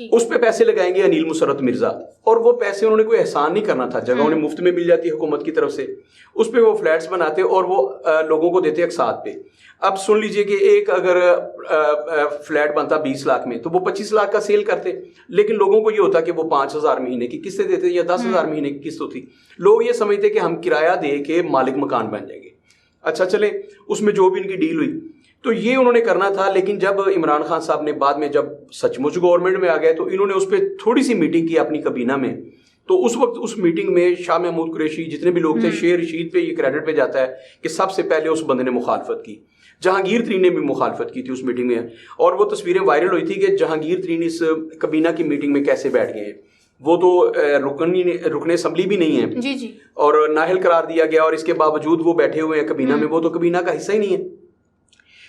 اس پہ پیسے لگائیں گے انیل مسرت مرزا, اور وہ پیسے انہوں نے کوئی احسان نہیں کرنا تھا, جگہ انہیں مفت میں مل جاتی حکومت کی طرف سے, اس پہ وہ فلیٹس بناتے اور وہ لوگوں کو دیتے اقساط پہ. اب سن لیجئے کہ ایک اگر فلیٹ بنتا 20 لاکھ میں تو وہ 25 لاکھ کا سیل کرتے, لیکن لوگوں کو یہ ہوتا کہ وہ 5,000 مہینے کی قسطیں دیتے یا 10,000 مہینے کی قسط ہوتی. لوگ یہ سمجھتے کہ ہم کرایہ دے کے مالک مکان بن جائیں گے. اچھا چلیں, اس میں جو بھی ان کی ڈیل ہوئی تو یہ انہوں نے کرنا تھا. لیکن جب عمران خان صاحب نے بعد میں جب سچ مچ گورنمنٹ میں آ گئے تو انہوں نے اس پہ تھوڑی سی میٹنگ کی اپنی کابینہ میں. تو اس وقت اس میٹنگ میں شاہ محمود قریشی جتنے بھی لوگ تھے, شیر رشید پہ یہ کریڈٹ پہ جاتا ہے کہ سب سے پہلے اس بندے نے مخالفت کی. جہانگیر ترین نے بھی مخالفت کی تھی اس میٹنگ میں, اور وہ تصویریں وائرل ہوئی تھی کہ جہانگیر ترین اس کابینہ کی میٹنگ میں کیسے بیٹھ گئے ہیں. وہ تو رکن اسمبلی بھی نہیں ہے جی جی, اور نااہل قرار دیا گیا, اور اس کے باوجود وہ بیٹھے ہوئے ہیں کابینہ میں. وہ تو کابینہ کا حصہ ہی نہیں ہے.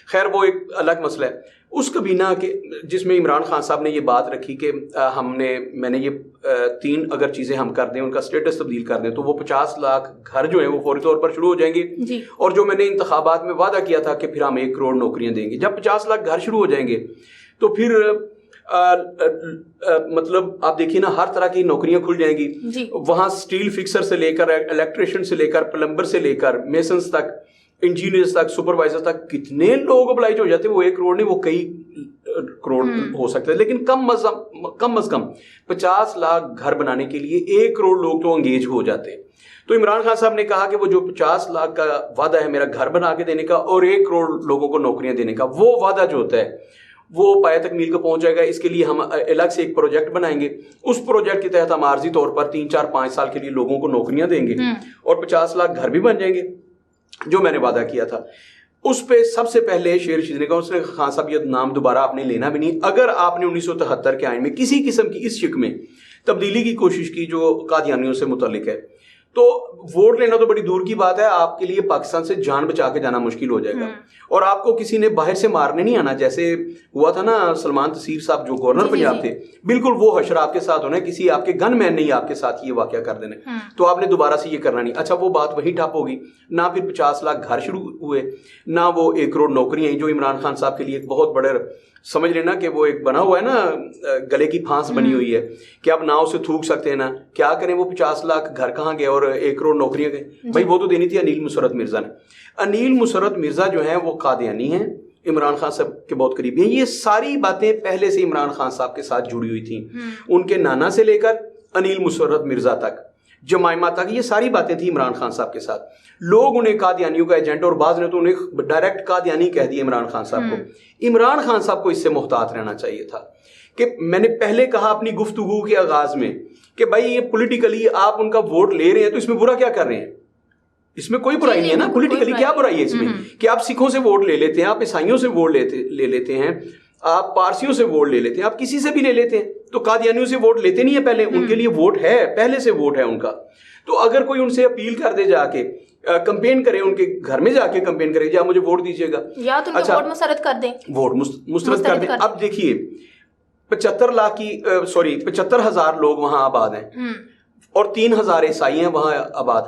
خیر وہ ایک الگ مسئلہ ہے. اس کابینہ کے جس میں عمران خان صاحب نے یہ بات رکھی کہ میں نے یہ 3 اگر چیزیں ہم کر دیں, ان کا سٹیٹس تبدیل کر دیں, تو وہ 50 لاکھ گھر جو ہیں وہ فوری طور پر شروع ہو جائیں گے جی. اور جو میں نے انتخابات میں وعدہ کیا تھا کہ پھر ہم 1 کروڑ نوکریاں دیں گے, جب 50 لاکھ گھر شروع ہو جائیں گے تو پھر مطلب آپ دیکھیے نا, ہر طرح کی نوکریاں کھل جائیں گی جی. وہاں سٹیل فکسر سے لے کر, الیکٹریشین سے لے کر, پلمبر سے لے کر, میسنز تک, انجینئرز تک, سپروائزر تک, کتنے لوگ ابلائج ہو جاتے ہیں. وہ 1 کروڑ نہیں, وہ کئی کروڑ ہو سکتے ہیں. لیکن کم از کم 50 لاکھ گھر بنانے کے لیے 1 کروڑ لوگ تو انگیج ہو جاتے ہیں. تو عمران خان صاحب نے کہا کہ وہ جو 50 لاکھ کا وعدہ ہے میرا گھر بنا کے دینے کا اور 1 کروڑ لوگوں کو نوکریاں دینے کا, وہ وعدہ جو ہوتا ہے وہ پایہ تکمیل کو پہنچ جائے گا. اس کے لیے ہم الگ سے ایک پروجیکٹ بنائیں گے. اس پروجیکٹ کے تحت ہم عارضی طور پر 3 4 5 سال کے لیے لوگوں کو نوکریاں دیں گے اور 50 لاکھ گھر بھی بن جائیں گے, جو میں نے وعدہ کیا تھا. اس پہ سب سے پہلے شیر رشید نے کہا, اس نے خان صاحب یہ نام دوبارہ آپ نے لینا بھی نہیں. اگر آپ نے 1973 کے آئین میں کسی قسم کی اس شک میں تبدیلی کی کوشش کی جو قادیانیوں سے متعلق ہے, تو ووٹ لینا تو بڑی دور کی بات ہے, آپ کے لیے پاکستان سے جان بچا کے جانا مشکل ہو جائے گا. اور آپ کو کسی نے باہر سے مارنے نہیں آنا, جیسے ہوا تھا نا سلمان تصیر صاحب جو گورنر پنجاب تھے, بالکل وہ حشر آپ کے ساتھ ہونا ہے. کسی آپ کے گن مین نہیں آپ کے ساتھ یہ واقعہ کر دینا, تو آپ نے دوبارہ سے یہ کرنا نہیں. اچھا وہ بات وہی ٹھپ ہوگی, نہ پھر 50 لاکھ گھر شروع ہوئے, نہ وہ 1 کروڑ نوکریاں جو عمران خان صاحب کے لیے ایک بہت بڑے, سمجھ لینا کہ وہ ایک بنا ہوا ہے نا, گلے کی پھانس بنی ہوئی ہے کہ آپ نہ اسے تھوک سکتے ہیں نا کیا کریں. وہ 50 لاکھ گھر کہاں گئے اور 1 کروڑ نوکریاں گئے؟ بھائی وہ تو دینی تھی انیل مسرت مرزا نے. انیل مسرت مرزا جو ہیں وہ قادیانی ہیں, عمران خان صاحب کے بہت قریبی ہیں. یہ ساری باتیں پہلے سے عمران خان صاحب کے ساتھ جڑی ہوئی تھیں, ان کے نانا سے لے کر انیل مسرت مرزا تک, جمائمہ تک, یہ ساری باتیں تھیں عمران خان صاحب کے ساتھ. لوگ انہیں قادیانیوں کا ایجنٹ, اور بعض نے تو انہیں ڈائریکٹ قادیانی کہہ دیا عمران خان صاحب کو. عمران خان صاحب کو اس سے محتاط رہنا چاہیے تھا. کہ میں نے پہلے کہا اپنی گفتگو کے آغاز میں کہ بھائی یہ پولیٹیکلی آپ ان کا ووٹ لے رہے ہیں تو اس میں برا کیا کر رہے ہیں؟ اس میں کوئی برائی نہیں ہے نا. پولیٹیکلی کیا برائی ہے اس میں کہ آپ سکھوں سے ووٹ لے لیتے ہیں, آپ عیسائیوں سے ووٹ لے لیتے ہیں, آپ پارسیوں سے ووٹ لے لیتے ہیں, آپ کسی سے بھی لے لیتے ہیں. تو قادیانیوں سے ووٹ لیتے نہیں ہیں پہلے, ان کے لیے ووٹ ہے, پہلے سے ووٹ ہے ان کا. تو اگر کوئی ان سے اپیل کر دے, جا کے کمپین کرے, ان کے گھر میں جا کے کمپین کرے, جا مجھے ووٹ دیجیے گا, یا تو ووٹ مسترد کر دیں, ووٹ مسترد کر دیں. اب دیکھیے 75,000 لوگ وہاں آباد ہیں اور 3,000 عیسائی ہیں وہاں آباد.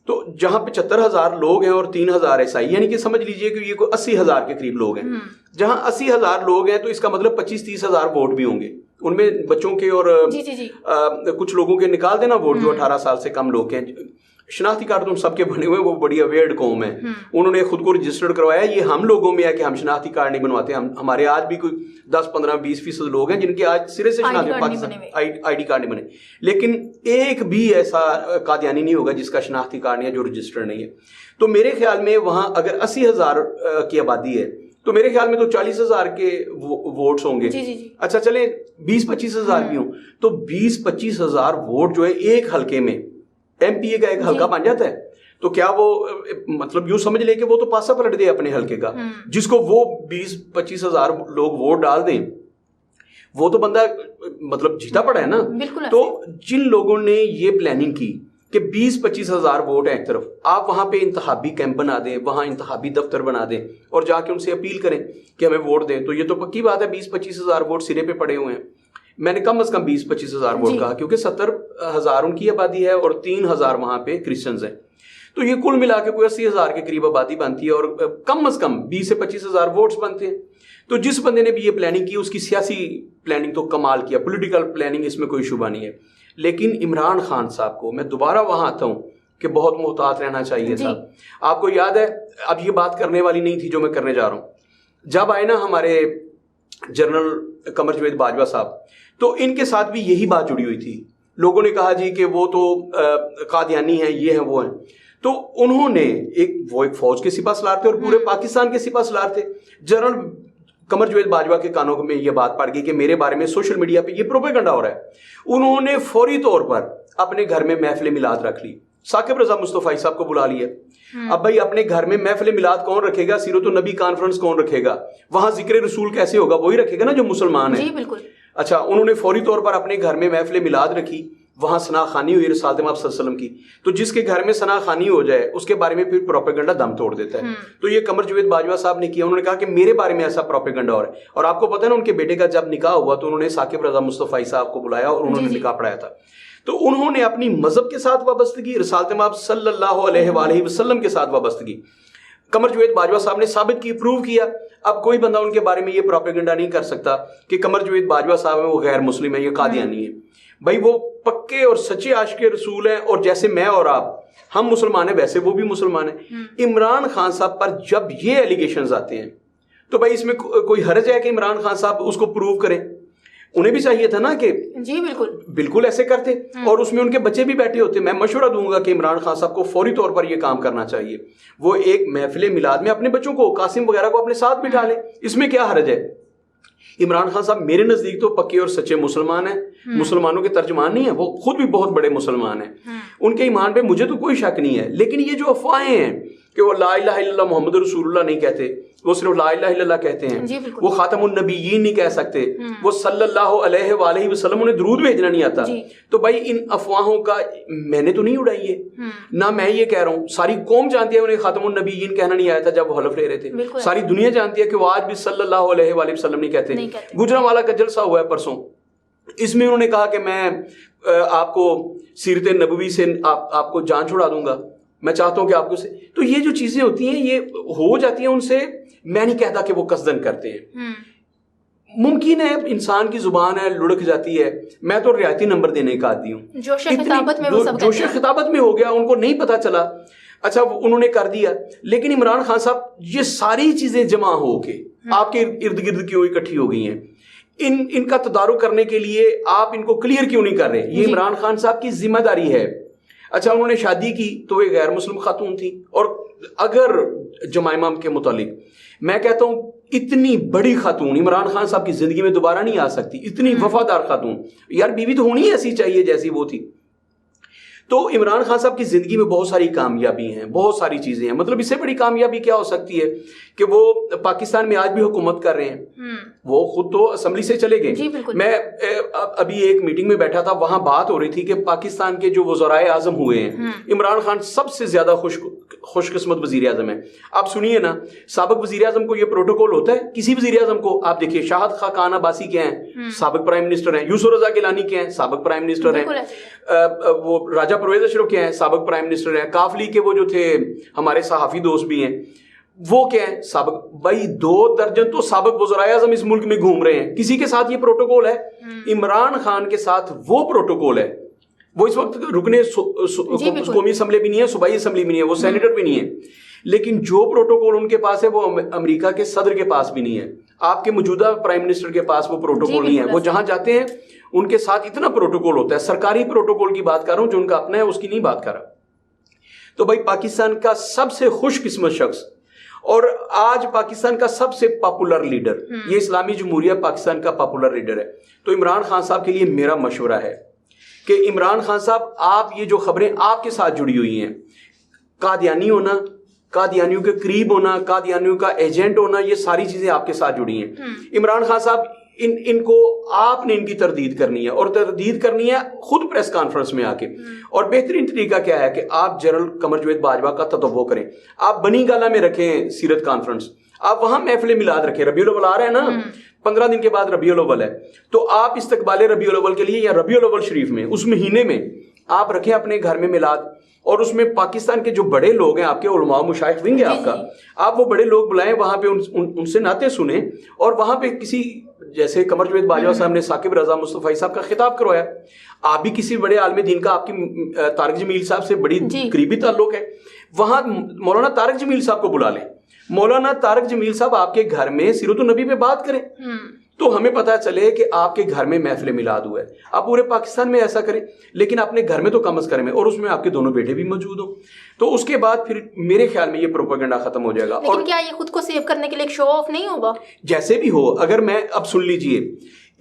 تو جہاں 75,000 لوگ ہیں اور 3,000 عیسائی, یعنی کہ سمجھ لیجئے کہ یہ کوئی 80,000 کے قریب لوگ ہیں. جہاں 80,000 لوگ ہیں تو اس کا مطلب 25-30,000 ووٹ بھی ہوں گے. ان میں بچوں کے اور کچھ لوگوں کے نکال دینا ووٹ جو 18 سال سے کم لوگ ہیں. شناختی کارڈ تو سب کے بنے ہوئے, وہ بڑی اویئرڈ قوم ہے, انہوں نے خود کو رجسٹرڈ کروایا. یہ ہم لوگوں میں ہے کہ ہم شناختی کارڈ نہیں بنواتے. ہمارے آج بھی کوئی 10-15-20% لوگ ہیں جن کے آج سرے سے آئی ڈی کارڈ نہیں بنے. لیکن ایک بھی ایسا قادیانی نہیں ہوگا جس کا شناختی کارڈ نہیں ہے, جو رجسٹرڈ نہیں ہے. تو میرے خیال میں وہاں اگر 80,000 کی آبادی ہے تو میرے خیال میں تو 40,000 کے ووٹس ہوں گے. اچھا چلیں 20-25,000 بھی ہوں, تو 20-25,000 ووٹ جو ہے ایک حلقے میں, ایم پی اے کا ایک حلقہ بن جاتا ہے. تو کیا وہ مطلب یوں سمجھ لے کہ وہ تو پاسا پلٹ دے اپنے حلقے کا, جس کو وہ 20-25,000 لوگ ووٹ ڈال دیں, وہ تو بندہ مطلب جیتا پڑا ہے نا. تو جن لوگوں نے یہ پلاننگ کی کہ 20-25,000 ووٹ ہیں ایک طرف, آپ وہاں پہ انتخابی کیمپ بنا دیں, وہاں انتخابی دفتر بنا دیں اور جا کے ان سے اپیل کریں کہ ہمیں ووٹ دیں, تو یہ تو پکی بات ہے 20-25,000 ووٹ سرے پہ پڑے ہوئے ہیں. میں نے کم از کم 20-25,000 ووٹ کہا, کیونکہ 70,000 ان کی آبادی ہے اور 3,000 وہاں پہ کرسچنز ہیں. تو یہ کل ملا کے کوئی 80,000 کے قریب آبادی بنتی ہے اور کم از کم 20 سے 25,000 ووٹس بنتے ہیں. تو جس بندے نے بھی یہ پلاننگ کی اس کی سیاسی پلاننگ تو کمال کیا, پولیٹیکل پلاننگ اس میں کوئی شبہ نہیں ہے. لیکن عمران خان صاحب کو میں دوبارہ وہاں آتا ہوں کہ بہت محتاط رہنا چاہیے تھا. آپ کو یاد ہے, اب یہ بات کرنے والی نہیں تھی جو میں کرنے جا رہا ہوں. جب آئے نا ہمارے جنرل قمر جاوید باجوہ صاحب, تو ان کے ساتھ بھی یہی بات جڑی ہوئی تھی. لوگوں نے کہا جی کہ وہ تو قادیانی ہیں, یہ ہیں, وہ ہیں. تو انہوں نے وہ ایک فوج کے سپاہ سالار تھے اور پورے پاکستان کے سپاہ سالار تھے. جنرل قمر جاوید باجوہ کے کانوں میں یہ بات پڑ گئی کہ میرے بارے میں سوشل میڈیا پہ یہ پروپیگنڈا ہو رہا ہے. انہوں نے فوری طور پر اپنے گھر میں محفل میلاد رکھ لی, ثاقب رضا مصطفی صاحب کو بلا لیا. اب بھائی اپنے گھر میں محفل میلاد کون رکھے گا؟ سیرت النبی کانفرنس کون رکھے گا؟ وہاں ذکر رسول کیسے ہوگا؟ وہی رکھے گا نا جو مسلمان ہے. جی بالکل. اچھا, انہوں نے فوری طور پر اپنے گھر میں محفل میلاد رکھی, وہاں ثنا خوانی ہوئی رسالت مآب صلی اللہ علیہ وسلم کی. تو جس کے گھر میں ثنا خوانی ہو جائے اس کے بارے میں پھر پروپیگنڈا دم توڑ دیتا ہے. تو یہ قمر جاوید باجوہ صاحب نے کیا, انہوں نے کہا کہ میرے بارے میں ایسا پروپیگنڈا ہو رہا ہے. اور آپ کو پتہ ہے نا ان کے بیٹے کا جب نکاح ہوا تو انہوں نے ثاقب رضا مصطفی صاحب کو بلایا اور انہوں نے نکاح پڑھایا تھا. تو انہوں نے اپنی مذہب کے ساتھ وابستگی, رسالت مآب صلی اللہ علیہ وآلہ وسلم کے ساتھ وابستگی قمر جاوید باجوہ صاحب نے ثابت کی, پروو کیا. اب کوئی بندہ ان کے بارے میں یہ پروپیگنڈا نہیں کر سکتا کہ قمر جاوید باجوہ صاحب ہیں, وہ غیر مسلم ہیں, یہ قادیانی ہیں. بھائی وہ پکے اور سچے عاشق رسول ہیں, اور جیسے میں اور آپ ہم مسلمان ہیں ویسے وہ بھی مسلمان ہیں. عمران خان صاحب پر جب یہ ایلیگیشنز آتے ہیں تو بھائی اس میں کوئی حرج ہے کہ عمران خان صاحب اس کو پروو کریں؟ انہیں بھی چاہیے تھا نا کہ جی بالکل ایسے کرتے, اور اس میں ان کے بچے بھی بیٹھے ہوتے. میں مشورہ دوں گا کہ عمران خان صاحب کو فوری طور پر یہ کام کرنا چاہیے. وہ ایک محفل میلاد میں اپنے بچوں کو, قاسم وغیرہ کو اپنے ساتھ بٹھا لیں, اس میں کیا حرج ہے؟ عمران خان صاحب میرے نزدیک تو پکے اور سچے مسلمان ہیں, مسلمانوں کے ترجمان نہیں ہیں, وہ خود بھی بہت بڑے مسلمان ہیں. ان کے ایمان پہ مجھے تو کوئی شک نہیں ہے. لیکن یہ جو افواہیں ہیں کہ وہ لا الہ الا اللہ محمد رسول اللہ نہیں کہتے, وہ صرف لا الہ الا اللہ کہتے ہیں, وہ خاتم النبیین نہیں کہہ سکتے, وہ صلی اللہ علیہ وآلہ وسلم, انہیں درود بھیجنا نہیں آتا. تو بھائی ان افواہوں کا میں نے تو نہیں اڑائی ہے, نہ میں یہ کہہ رہا ہوں, ساری قوم جانتی ہے انہیں خاتم النبیین کہنا نہیں آیا تھا جب وہ حلف لے رہے تھے. ساری دنیا جانتی ہے کہ وہ آج بھی صلی اللہ علیہ وآلہ وسلم نہیں کہتے. گجرانوالہ کا جلسہ ہوا ہے پرسوں, اس میں انہوں نے کہا کہ میں آپ کو سیرت نبوی سے آپ کو جان چھڑا دوں گا, میں چاہتا ہوں کہ آپ کو سے. تو یہ جو چیزیں ہوتی ہیں یہ ہو جاتی ہیں ان سے. میں نہیں کہتا کہ وہ قصدن کرتے ہیں, ممکن ہے انسان کی زبان ہے لڑک جاتی ہے. میں تو رعایتی نمبر دینے کا عادی ہوں, جوش خطابت میں ہو گیا, ان کو نہیں پتا چلا, اچھا انہوں نے کر دیا. لیکن عمران خان صاحب یہ ساری چیزیں جمع ہو کے آپ کے ارد گرد کیوں اکٹھی ہو گئی ہیں؟ ان کا تدارک کرنے کے لیے آپ ان کو کلیئر کیوں نہیں کر رہے؟ یہ عمران خان صاحب کی ذمہ داری ہے. اچھا انہوں نے شادی کی تو وہ غیر مسلم خاتون تھی, اور اگر جمائمہ کے متعلق میں کہتا ہوں اتنی بڑی خاتون عمران خان صاحب کی زندگی میں دوبارہ نہیں آ سکتی, اتنی وفادار خاتون. یار بیوی تو ہونی ایسی چاہیے جیسی وہ تھی. تو عمران خان صاحب کی زندگی میں بہت ساری کامیابی ہیں, بہت ساری چیزیں ہیں. مطلب اس سے بڑی کامیابی کیا ہو سکتی ہے کہ وہ پاکستان میں آج بھی حکومت کر رہے ہیں. وہ خود تو اسمبلی سے چلے گئے. میں ابھی ایک میٹنگ میں بیٹھا تھا, وہاں بات ہو رہی تھی کہ پاکستان کے جو وزرائے اعظم ہوئے ہیں, عمران خان سب سے زیادہ خوش قسمت وزیر اعظم ہے. آپ سنیے نا, سابق وزیر اعظم کو یہ پروٹوکول ہوتا ہے کسی وزیر اعظم کو. آپ دیکھیے شاہد خاقان عباسی کیا ہیں, سابق پرائم منسٹر ہیں. یوسف رضا گیلانی کیا ہیں, سابق پرائم منسٹر ہیں. وہ راجہ پرویز اشرف کیا ہیں, سابق پرائم منسٹر ہیں. کافلی کے وہ جو تھے ہمارے صحافی دوست بھی ہیں, وہ کیا ہیں, سابق. بھائی 2 درجن تو سابق وزرائے اعظم اس ملک میں گھوم رہے ہیں. کسی کے ساتھ یہ پروٹوکول ہے؟ عمران خان کے ساتھ وہ پروٹوکول ہے. وہ اس وقت رکنے قومی اسمبلی بھی نہیں ہے, صوبائی اسمبلی بھی نہیں ہے, وہ سینیٹر بھی نہیں ہے. لیکن جو پروٹوکول ان کے پاس ہے وہ امریکہ کے صدر کے پاس بھی نہیں ہے. آپ کے موجودہ پرائم منسٹر کے پاس وہ پروٹوکول نہیں ہے. وہ جہاں جاتے ہیں ان کے ساتھ اتنا پروٹوکول ہوتا ہے. سرکاری پروٹوکول کی بات کر رہا ہوں, جو ان کا اپنا ہے اس کی نہیں بات کر رہا. تو بھائی پاکستان کا سب سے خوش قسمت شخص اور آج پاکستان کا سب سے پاپولر لیڈر, یہ اسلامی جمہوریہ پاکستان کا پاپولر لیڈر ہے. تو عمران خان صاحب کے لیے میرا مشورہ ہے کہ عمران خان صاحب, آپ یہ جو خبریں آپ کے ساتھ جڑی ہوئی ہیں, قادیانی ہونا, قادیانیوں کے قریب ہونا, قادیانیوں کا ایجنٹ ہونا, یہ ساری چیزیں آپ کے ساتھ جڑی ہیں. عمران خان صاحب ان کو آپ نے ان کی تردید کرنی ہے, اور تردید کرنی ہے خود پریس کانفرنس میں آ کے. اور بہترین طریقہ کیا ہے کہ آپ جنرل قمر جاوید باجوہ کا تتبع کریں. آپ بنی گالہ میں رکھیں سیرت کانفرنس, آپ وہاں محفل میلاد رکھیں. ربیع الاول آ رہا ہے نا, 15 دن کے بعد ربیع الاول ہے, تو آپ استقبال ربیع الاول کے لیے یا ربیع الاول شریف میں اس مہینے میں آپ رکھیں اپنے گھر میں میلاد. اور اس میں پاکستان کے جو بڑے لوگ ہیں, آپ کے علماء مشائخ ونگ ہے آپ کا, آپ وہ بڑے لوگ بلائیں, وہاں پہ ان سے نعتیں سنیں, اور وہاں پہ کسی جیسے قمر جاوید باجوہ صاحب نے ثاقب رضا مصطفی صاحب کا خطاب کروایا, آپ بھی کسی بڑے عالم دین کا, آپ کی طارق جمیل صاحب سے بڑی قریبی تعلق ہے, وہاں مولانا طارق جمیل صاحب کو بلا لیں. مولانا طارق جمیل صاحب آپ کے گھر میں سیرت النبی پہ بات کریں, تو ہمیں پتہ چلے کہ آپ کے گھر میں محفل میلاد ہوا ہے. آپ پورے پاکستان میں ایسا کریں, لیکن اپنے گھر میں تو کم از کم میں, اور اس میں آپ کے دونوں بیٹے بھی موجود ہوں, تو اس کے بعد پھر میرے خیال میں یہ پروپیگنڈا ختم ہو جائے گا. لیکن کیا یہ خود کو سیو کرنے کے لیے ایک شو آف نہیں ہوگا؟ جیسے بھی ہو, اگر میں اب سن لیجئے,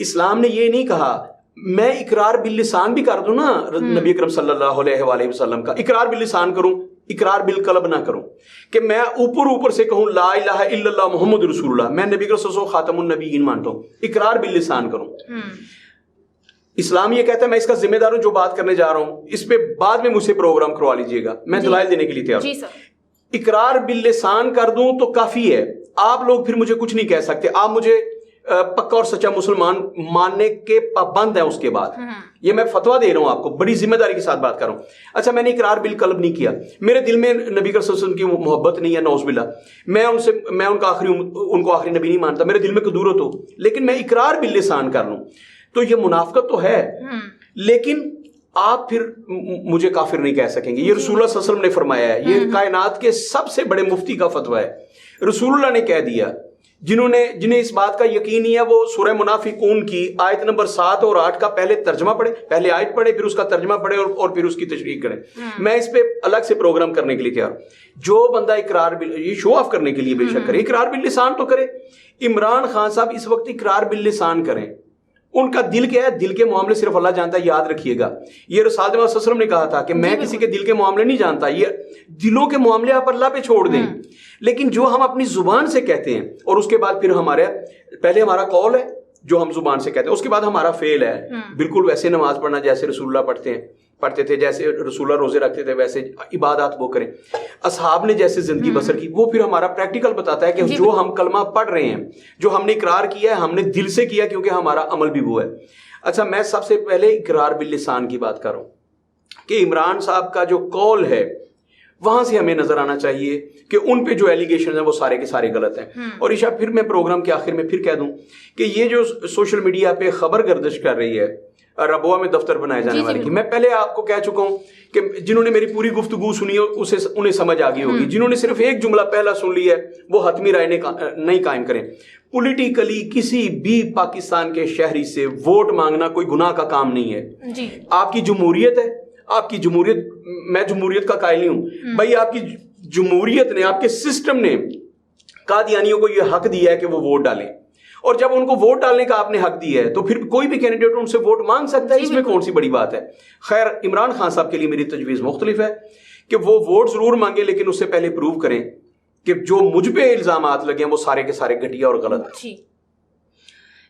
اسلام نے یہ نہیں کہا میں اقرار باللسان بھی کر دوں نا نبی اکرم صلی اللہ علیہ وآلہ وسلم کا, اقرار باللسان کروں, اقرار بالقلب نہ کروں, کہ میں اوپر سے کہوں لا الہ الا اللہ محمد رسول اللہ, میں نبی صلی اللہ علیہ وسلم خاتم النبیین مانتا ہوں, اقرار باللسان کروں. اسلام یہ کہتا ہے میں اس کا ذمہ دار ہوں جو بات کرنے جا رہا ہوں, اس پہ بعد میں مجھ سے پروگرام کروا لیجئے گا, میں دلائل دینے کے لیے تیار ہوں. اقرار باللسان کر دوں تو کافی ہے, آپ لوگ پھر مجھے کچھ نہیں کہہ سکتے, آپ مجھے پکا اور سچا مسلمان ماننے کے پابند ہیں. اس کے بعد یہ میں فتویٰ دے رہا ہوں آپ کو, بڑی ذمہ داری کے ساتھ بات کر رہا ہوں. اچھا میں نے اقرار بالقلب نہیں کیا, میرے دل میں نبی صلی اللہ علیہ وسلم کی محبت نہیں ہے, نعوذ باللہ, میں ان کو آخری نبی نہیں مانتا, میرے دل میں کدورت ہو, لیکن میں اقرار باللسان کر لوں, تو یہ منافقت تو ہے, لیکن آپ پھر مجھے کافر نہیں کہہ سکیں گے. یہ رسول اللہ صلی اللہ علیہ وسلم نے فرمایا ہے, یہ کائنات کے سب سے بڑے مفتی کا فتویٰ ہے. رسول اللہ نے کہہ دیا, جنہیں اس بات کا یقین نہیں ہے وہ سورہ منافقون کی آیت نمبر 7 اور 8 کا پہلے ترجمہ پڑھے, پہلے آیت پڑھے, پھر اس کا ترجمہ پڑھے, اور پھر اس کی تشریح کرے. میں اس پہ الگ سے پروگرام کرنے کے لیے تیار. جو بندہ یہ شو آف کرنے کے لیے بے شک کرے, اقرار باللسان تو کرے. عمران خان صاحب اس وقت اقرار باللسان کریں, ان کا دل کیا ہے, دل کے معاملے صرف اللہ جانتا ہے, یاد رکھیے گا. یہ رسول اللہ صلی اللہ علیہ وسلم نے کہا تھا کہ میں کسی کے دل کے معاملے نہیں جانتا, یہ دلوں کے معاملے آپ اللہ پہ چھوڑ دیں. لیکن جو ہم اپنی زبان سے کہتے ہیں, اور اس کے بعد پھر پہلے ہمارا قول ہے جو ہم زبان سے کہتے ہیں, اس کے بعد ہمارا فعل ہے. بالکل ویسے نماز پڑھنا جیسے رسول اللہ پڑھتے تھے, جیسے رسول اللہ روزے رکھتے تھے, ویسے عبادات وہ کریں. اصحاب نے جیسے زندگی بسر کی, وہ پھر ہمارا پریکٹیکل بتاتا ہے کہ جو ہم کلمہ پڑھ رہے ہیں, جو ہم نے اقرار کیا ہے, ہم نے دل سے کیا, کیونکہ ہمارا عمل بھی وہ ہے. اچھا میں سب سے پہلے اقرار باللسان کی بات کر رہا ہوں, کہ عمران صاحب کا جو قول ہے وہاں سے ہمیں نظر آنا چاہیے کہ ان پہ جو ایلیگیشن ہیں وہ سارے کے سارے غلط ہیں. اور عشاء پھر میں پروگرام کے آخر میں پھر کہہ دوں کہ یہ جو سوشل میڈیا پہ خبر گردش کر رہی ہے ربوہ میں دفتر بنائے جانے والے کی, میں پہلے آپ کو کہہ چکا ہوں کہ جنہوں نے میری پوری گفتگو سنی ہے انہیں سمجھ آ گئی ہوگی. جنہوں نے صرف ایک جملہ پہلا سن لی ہے وہ حتمی رائے نہیں قائم کریں. پولیٹیکلی کسی بھی پاکستان کے شہری سے ووٹ مانگنا کوئی گناہ کا کام نہیں ہے. آپ کی جمہوریت ہے, آپ کی جمہوریت, میں جمہوریت کا قائل نہیں ہوں بھائی, آپ کی جمہوریت نے, آپ کے سسٹم نے قادیانیوں کو یہ حق دیا ہے کہ وہ ووٹ ڈالیں, اور جب ان کو ووٹ ڈالنے کا آپ نے حق دیا ہے تو پھر کوئی بھی کینڈیڈیٹ ان سے ووٹ مانگ سکتا ہے, اس میں کون سی بڑی بات ہے. خیر عمران خان صاحب کے لیے میری تجویز مختلف ہے کہ وہ ووٹ ضرور مانگے, لیکن اس سے پہلے پروو کریں کہ جو مجھ پہ الزامات لگے ہیں وہ سارے کے سارے گھٹیا اور غلط ہیں.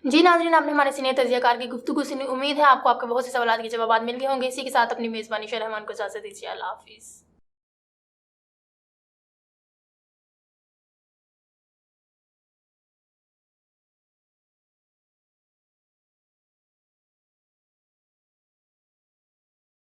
جی ناظرین, آپ نے ہمارے سینئر تجزیہ کار کی گفتگو سنی, امید ہے آپ کو آپ کے بہت سے سوالات کے جوابات مل گئے ہوں گے. اسی کے ساتھ اپنی میزبانی شاہ رحمان کو اجازت دیجیے. اللہ حافظ.